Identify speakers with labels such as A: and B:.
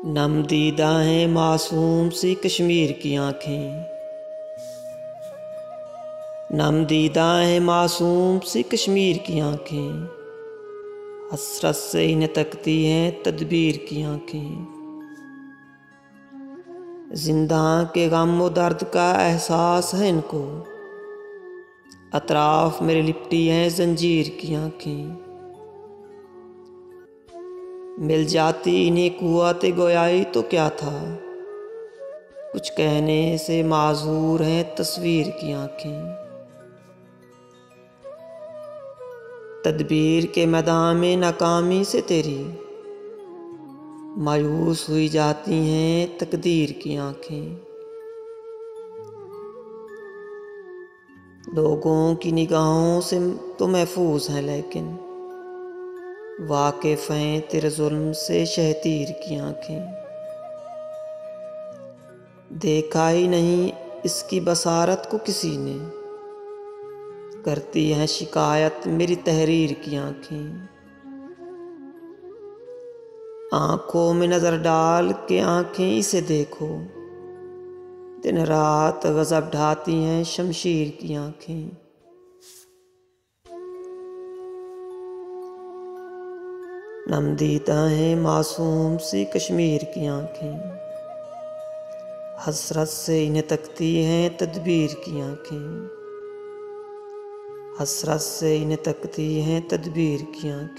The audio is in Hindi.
A: नमदीदा हैं मासूम सी कश्मीर की आँखें। नमदीदा हैं मासूम सी कश्मीर की आँखें। हसरत से इन्हें तकती हैं तदबीर की आँखें। जिंदा के गम व दर्द का एहसास है इनको। अतराफ मेरे लिपटी हैं जंजीर की आँखें। मिल जाती इन्हें कुव्वत गोयाई तो क्या था, कुछ कहने से माजूर हैं तस्वीर की आँखें। तदबीर के मैदान में नाकामी से तेरी मायूस हुई जाती हैं तकदीर की आँखें। लोगों की निगाहों से तो महफूज हैं लेकिन वाकिफ हैं तेरे जुल्म से शहतीर की आँखें। देखा ही नहीं इसकी बसारत को किसी ने, करती हैं शिकायत मेरी तहरीर की आँखें। आँखों में नज़र डाल के आँखें इसे देखो, दिन रात गज़ब ढाती हैं शमशीर की आँखें। नमदीदा हैं मासूम सी कश्मीर की आँखें। हसरत से इन्हें तकती हैं तदबीर की आँखें। हसरत से इन्हें तकती हैं तदबीर की आँखें।